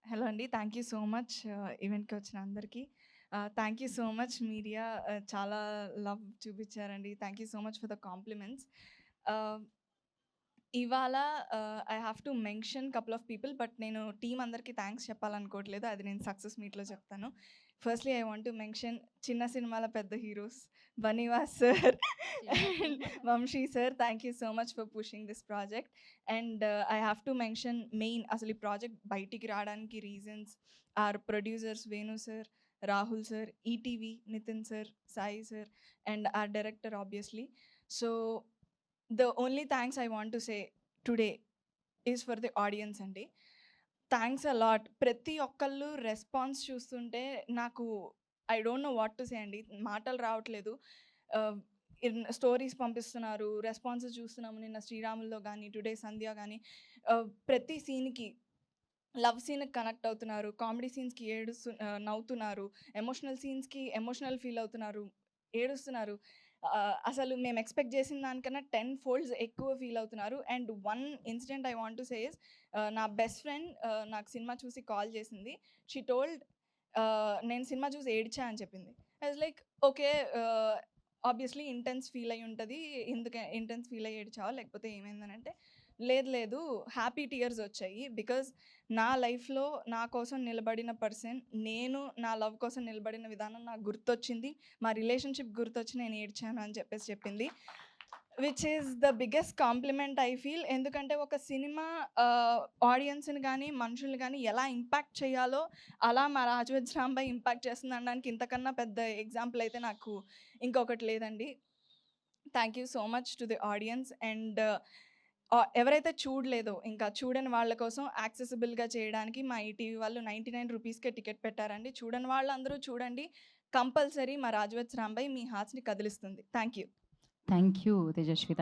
Hello అండి. Thank you so much ఈవెంట్‌కి వచ్చిన అందరికీ. Thank you so much media చాలా లవ్ చూపిచ్చారండి. Thank you so much for the compliments. Ah, ఇవాళ I have to mention couple of people but నేను team అందరికీ thanks చెప్పాలనుకోవట్లేదు. అది నేను సక్సెస్ మీట్‌లో చెప్తాను. Firstly I want to mention చిన్న సినిమాల పెద్ద heroes Bunny Vas sir and Vamsi sir thank you so much for pushing this project. And I have to mention main అసలు ఈ ప్రాజెక్ట్ బయటికి రావడానికి reasons are producers Venu sir, Rahul sir, ETV, Nithin sir, Sai sir and our director obviously. So the only thanks I want to say today is for the audience అండి. Thanks a lot. ప్రతి ఒక్కళ్ళు response చూస్తుంటే నాకు I don't know what to say అండి. మాటలు రావట్లేదు. Stories పంపిస్తున్నారు, responses చూస్తున్నాము. నిన్న 'శ్రీరాములులో' గానీ, టుడే 'సంధ్య' గానీ ప్రతి సీన్‌కి లవ్ సీన్‌కి కనెక్ట్ అవుతున్నారు. కామెడీ సీన్స్‌కి నవ్వుతున్నారు. ఎమోషనల్ సీన్స్‌కి ఎమోషనల్ ఫీల్ అవుతున్నారు. ఏడుస్తున్నారు. అసలు మేము ఎక్స్‌పెక్ట్ చేసిన దానికన్నా 10 ఫోల్డ్స్ ఎక్కువ ఫీల్ అవుతున్నారు. And one incident I want to say is నా బెస్ట్ ఫ్రెండ్ నాకు సినిమా చూసి కాల్ చేసింది. షీ టోల్డ్ నేను సినిమా చూసి ఏడ్చా అని చెప్పింది. I was like okay. Obviously intense feel అయ్యి ఉంటది. ఎందుకు ఇంటెన్స్ ఫీల్ అయ్యి ఏడ్చావా? లేకపోతే ఏమైందనంటే, లేదు లేదు హ్యాపీ టీయర్స్ వచ్చాయి. బికాజ్ నా లైఫ్‌లో నా కోసం నిలబడిన పర్సన్, నేను నా లవ్ కోసం నిలబడిన విధానం నాకు గుర్తొచ్చింది. మా రిలేషన్‌షిప్ గుర్తొచ్చి నేను ఏడ్చాను అని చెప్పేసి చెప్పింది. Which is the biggest compliment I feel. ఎందుకంటే ఒక సినిమా ఆడియన్స్‌ని గానీ, మనుషుల్ని గానీ ఎలా ఇంపాక్ట్ చేయాలో అలా మా 'రాజు వెడ్స్ రాంబాయ్' ఇంపాక్ట్ చేస్తుందనడానికి ఇంతకన్నా పెద్ద ఎగ్జాంపుల్ అయితే నాకు ఇంకొకటి లేదండి. Thank you so much to the audience. And ఎవరైతే చూడలేదో ఇంకా చూడని వాళ్ళ కోసం యాక్సెసిబుల్‌గా చేయడానికి మా ఈటీవీ వాళ్ళు 99 రూపీస్‌కే టికెట్ పెట్టారండి. చూడని వాళ్ళందరూ చూడండి. కంపల్సరీ మా 'రాజు వెడ్స్ రాంబాయ్' మీ హార్ట్స్‌ని కదిలిస్తుంది. Thank you. Thank you Tejaswi.